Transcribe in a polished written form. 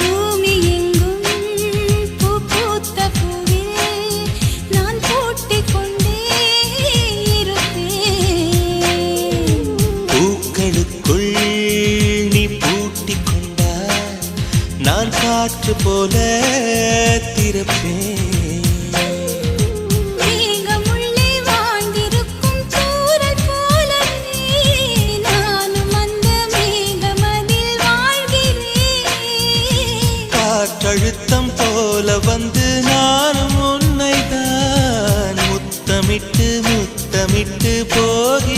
பூமி எங்கும் பூ பூத்த பூவில் நான் பூட்டிக் கொண்டே இருப்பேன். பூக்களுக்குள் நீ பூட்டிக் கொண்டாய், நான் காற்று போல திறப்பேன். மேகமுள்ளே வாழ்ந்திருக்கும் தூறல் போலவே நானும் அந்த மேகமதில் வாழ்கிறேன். காற்றழுத்தம் போல வந்து நானும் உன்னைத்தான் முத்தமிட்டு முத்தமிட்டு போகிறேன்.